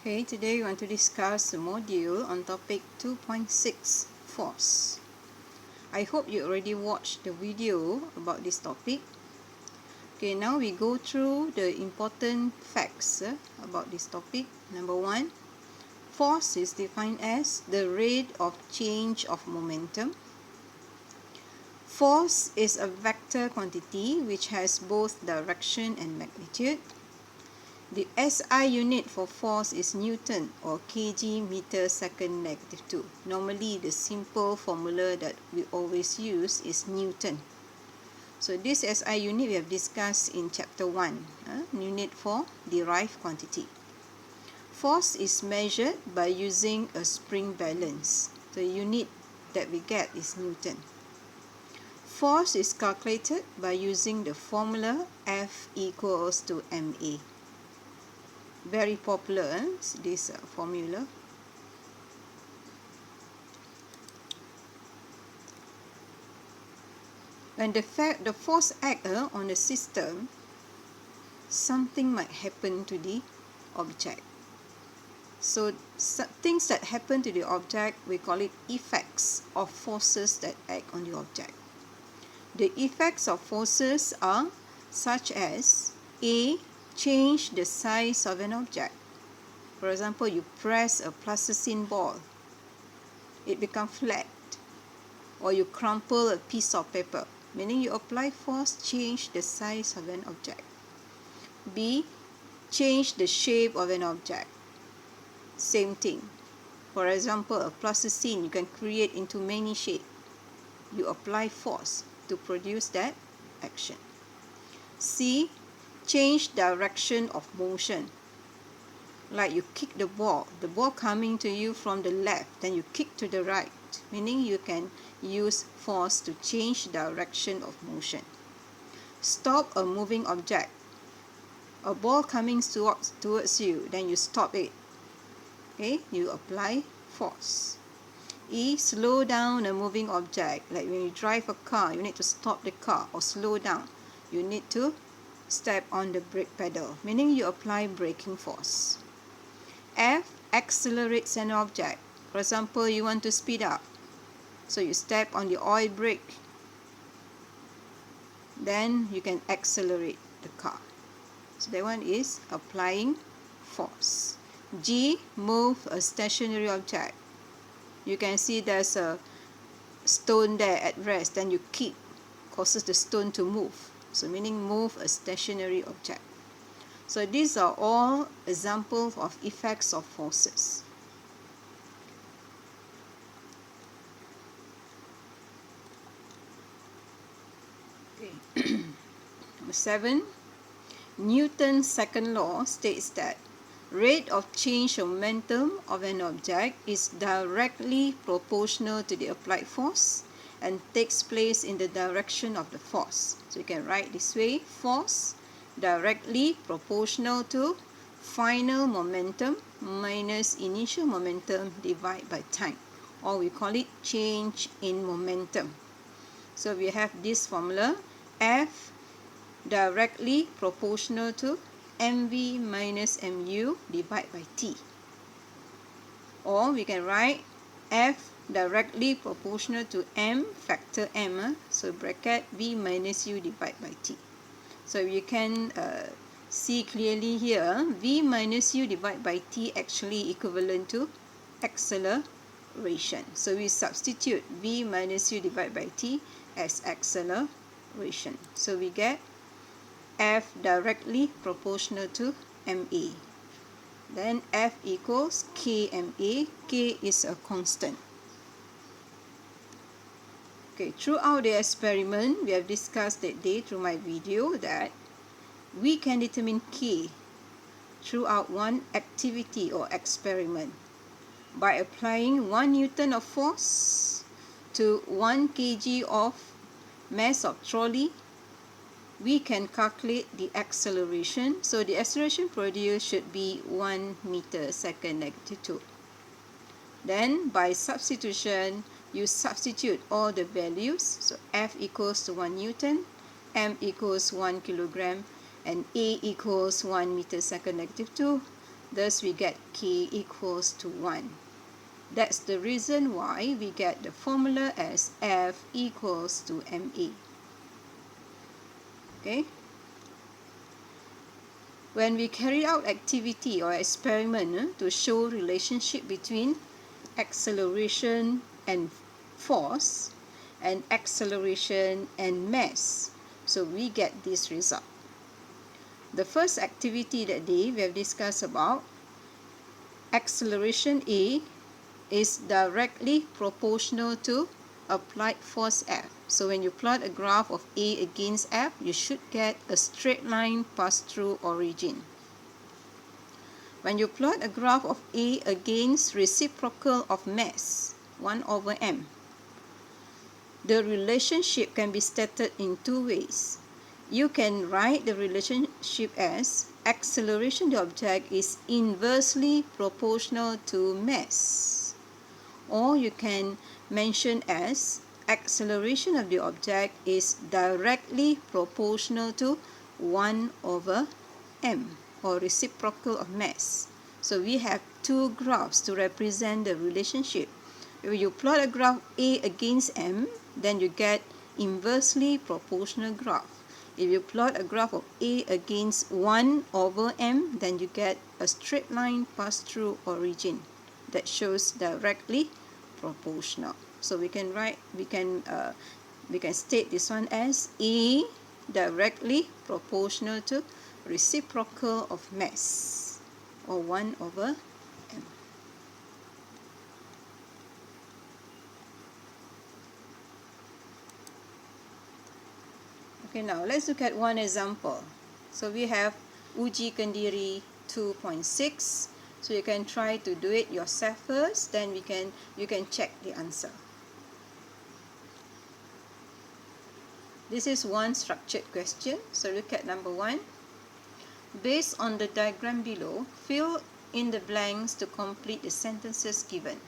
Okay, today we want to discuss the module on topic 2.6, force. I hope you already watched the video about this topic. Okay, now we go through the important facts about this topic. Number 1, force is defined as the rate of change of momentum. Force is a vector quantity which has both direction and magnitude. The SI unit for force is Newton or kg meter second negative 2. Normally the simple formula that we always use is Newton. So this SI unit we have discussed in chapter 1, unit for derived quantity. Force is measured by using a spring balance. The unit that we get is Newton. Force is calculated by using the formula F equals to ma. Very popular, this formula. When the force acts on the system, something might happen to the object. So things that happen to the object, we call it effects of forces that act on the object. The effects of forces are such as A. Change the size of an object. For example, you press a plasticine ball, it becomes flat. Or you crumple a piece of paper, meaning you apply force, change the size of an object. B. Change the shape of an object. Same thing. For example, a plasticine you can create into many shapes. You apply force to produce that action. C. Change direction of motion. Like you kick the ball coming to you from the left, then you kick to the right, meaning you can use force to change direction of motion. Stop a moving object. A ball coming towards you, then you stop it. Okay, you apply force. E. Slow down a moving object. Like when you drive a car, you need to stop the car or slow down. You need to step on the brake pedal, meaning you apply braking force. F. Accelerates an object. For example, you want to speed up, so you step on the oil brake, then you can accelerate the car. So that one is applying force. G. Move a stationary object. You can see there's a stone there at rest, then you kick, causes the stone to move. So meaning move a stationary object. So these are all examples of effects of forces. Okay. Number 7. Newton's second law states that rate of change of momentum of an object is directly proportional to the applied force and takes place in the direction of the force. So you can write this way: force directly proportional to final momentum minus initial momentum divided by time, or we call it change in momentum. So we have this formula: F directly proportional to mv minus mu divided by t. Or we can write F directly proportional to m factor m, so bracket v minus u divided by t. So you can see clearly here, v minus u divided by t actually equivalent to acceleration. So we substitute v minus u divided by t as acceleration. So we get F directly proportional to ma. Then F equals kma. K is a constant. Okay, throughout the experiment, we have discussed that day through my video that we can determine K throughout one activity or experiment by applying 1 Newton of force to 1 kg of mass of trolley. We can calculate the acceleration. So the acceleration produced should be 1 meter second negative 2. Then by substitution, you substitute all the values. So F equals to 1 Newton, M equals 1 kilogram, and A equals 1 meter second negative 2. Thus we get K equals to 1. That's the reason why we get the formula as F equals to MA. Okay? When we carry out activity or experiment to show relationship between acceleration and force and acceleration and mass, so we get this result. The first activity that day we have discussed about acceleration A is directly proportional to applied force F. So when you plot a graph of A against F, you should get a straight line pass through origin. When you plot a graph of A against reciprocal of mass, 1 over m, the relationship can be stated in two ways. You can write the relationship as acceleration of the object is inversely proportional to mass. Or you can mention as acceleration of the object is directly proportional to 1 over m, or reciprocal of mass. So we have two graphs to represent the relationship. If you plot a graph A against m, then you get inversely proportional graph. If you plot a graph of A against 1 over m, then you get a straight line pass through origin that shows directly proportional. So we can state this one as A directly proportional to reciprocal of mass, or 1 over m. Okay, now let's look at one example. So we have Uji Kendiri 2.6. So you can try to do it yourself first, then you can check the answer. This is one structured question. So look at number 1. Based on the diagram below, fill in the blanks to complete the sentences given.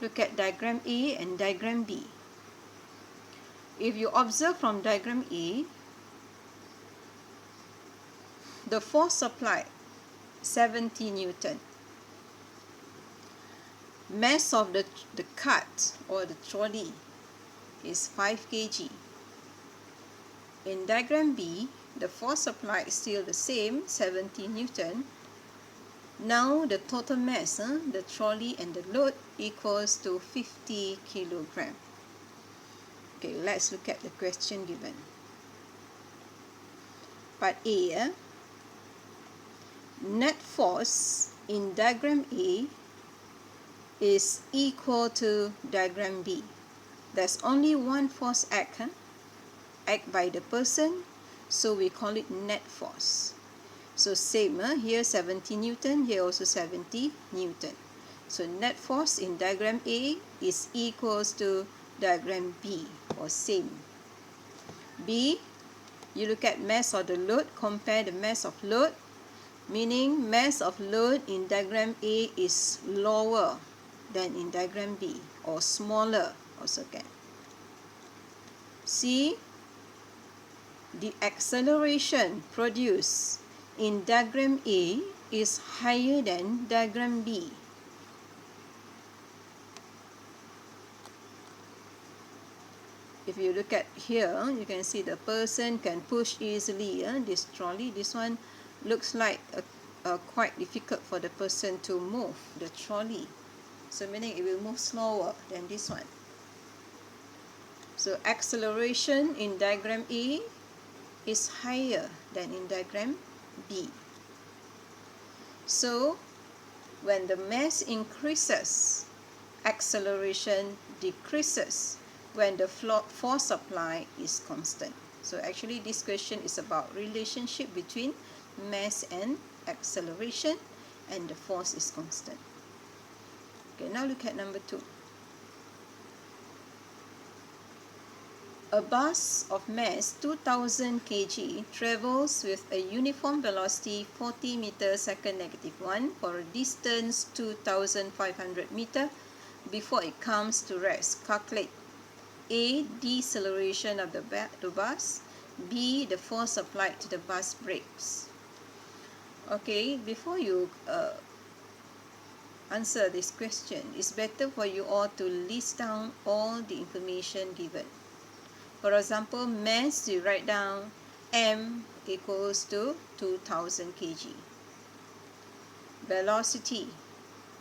Look at diagram A and diagram B. If you observe from diagram A, the force applied 70 Newton. Mass of the cart or the trolley is 5 kg. In diagram B, the force applied is still the same, 70 Newton. Now the total mass, the trolley and the load, equals to 50 kilogram. Okay, let's look at the question given. Part A, net force in diagram A is equal to diagram B. There's only one force act by the person, so we call it net force. So same, here 70 Newton, here also 70 Newton. So net force in diagram A is equals to diagram B, or same. B, you look at mass of the load, compare the mass of load, meaning mass of load in diagram A is lower than in diagram B, or smaller also can. C, the acceleration produced in diagram A is higher than diagram B. If you look at here, you can see the person can push easily this trolley. This one looks like quite difficult for the person to move the trolley. So meaning it will move slower than this one. So acceleration in diagram A is higher than in diagram B. So when the mass increases, acceleration decreases when the force applied is constant. So actually this question is about relationship between mass and acceleration, and the force is constant. Okay, now look at number 2. A bus of mass 2000 kg travels with a uniform velocity 40 meters second -1 for a distance 2500 meter before it comes to rest. Calculate A, deceleration of the bus, B, the force applied to the bus brakes. Okay, before you answer this question, it's better for you all to list down all the information given. For example, mass, you write down m equals to 2000 kg. Velocity,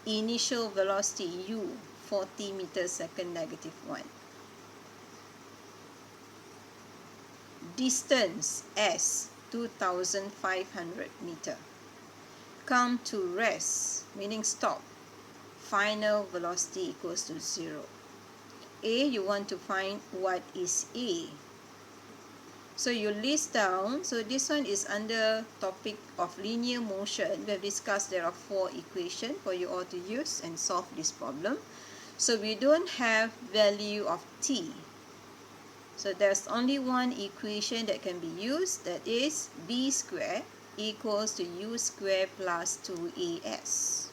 initial velocity u, 40 meters second negative 1. Distance s, 2500 meter. Come to rest, meaning stop. Final velocity equals to 0. A, you want to find what is A. So you list down, so this one is under topic of linear motion. We have discussed there are 4 equations for you all to use and solve this problem. So we don't have value of t. So there's only one equation that can be used, that is b squared equals to u squared plus 2as.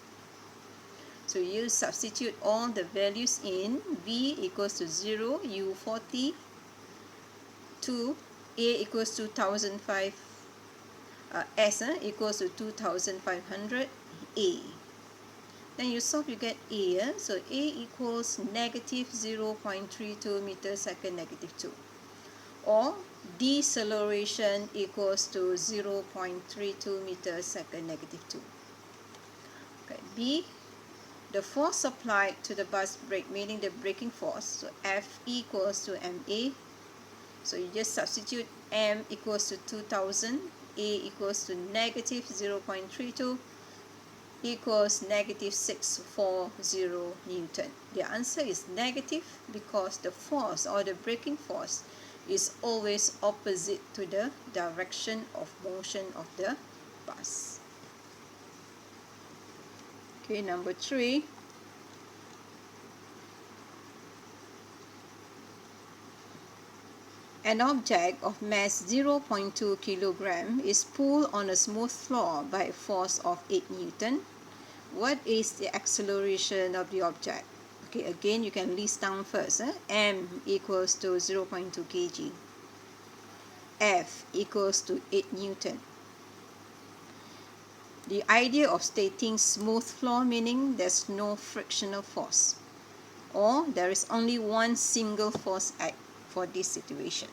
So you substitute all the values in. V equals to 0, u 40, 2, A equals to 2005, S equals to 2500 A. Then you solve, you get A. So A equals negative 0.32 meters second negative 2. Or deceleration equals to 0.32 meters second negative 2. Okay, B, the force applied to the bus brake, meaning the braking force, so F equals to MA. So you just substitute M equals to 2000, A equals to negative 0.32 equals negative 640 Newton. The answer is negative because the force or the braking force is always opposite to the direction of motion of the bus. Okay, number 3. An object of mass 0.2 kilogram is pulled on a smooth floor by a force of 8 Newton. What is the acceleration of the object? Okay, again you can list down first. M equals to 0.2 kg. F equals to 8 Newton. The idea of stating smooth floor meaning there's no frictional force, or there is only one single force act for this situation.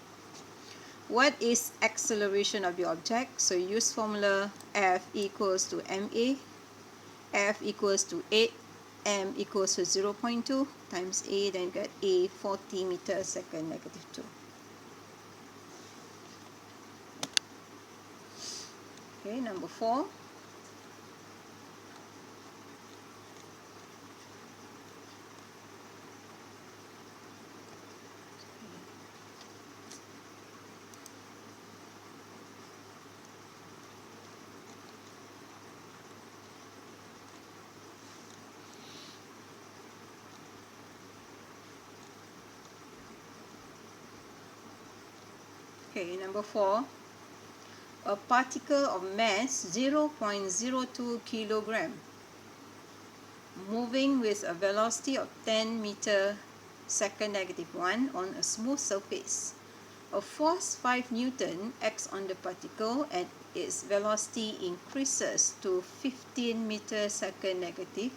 What is acceleration of the object? So use formula F equals to ma. F equals to 8, m equals to 0.2 times a, then you get a 40 meters second negative 2. Okay, number 4. Okay, number 4. A particle of mass 0.02 kilogram moving with a velocity of 10 meter second negative 1 on a smooth surface. A force 5 Newton acts on the particle and its velocity increases to 15 meter second negative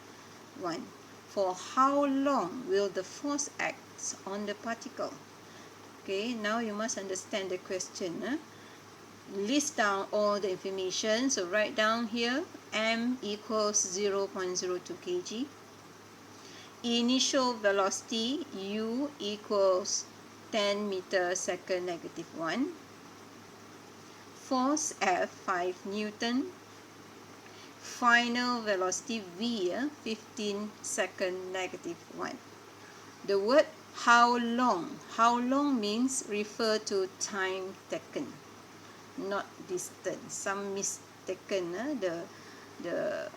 1. For how long will the force act on the particle? Okay, now you must understand the question. List down all the information. So write down here m equals 0.02 kg. Initial velocity u equals 10 meter second negative 1. Force F 5 Newton. Final velocity v 15 second negative 1. The word how long means refer to time taken, not distance. Some mistaken the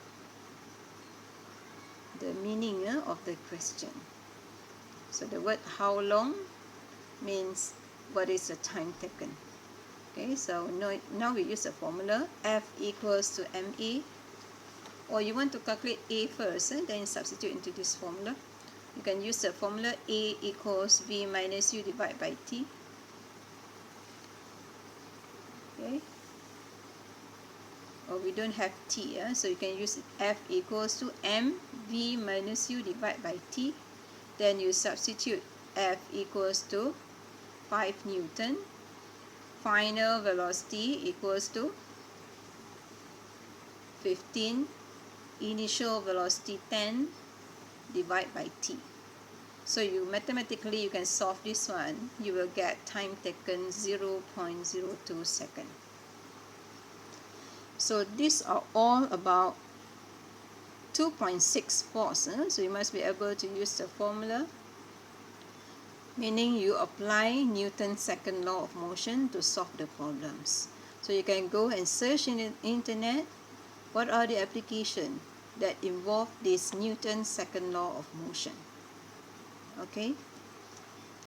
meaning of the question. So the word how long means what is the time taken. Okay, so now we use the formula F equals to ma, or you want to calculate A first, then substitute into this formula. You can use the formula A equals V minus U divided by T. Okay. or we don't have t, so you can use F equals to mv minus u divided by t. Then you substitute F equals to 5 Newton, final velocity equals to 15, initial velocity 10 divided by t. So you mathematically you can solve this one. You will get time taken 0.02 second. So these are all about 2.6 force. So you must be able to use the formula, meaning you apply Newton's second law of motion to solve the problems. So you can go and search in the internet what are the applications that involve this Newton's second law of motion. Okay.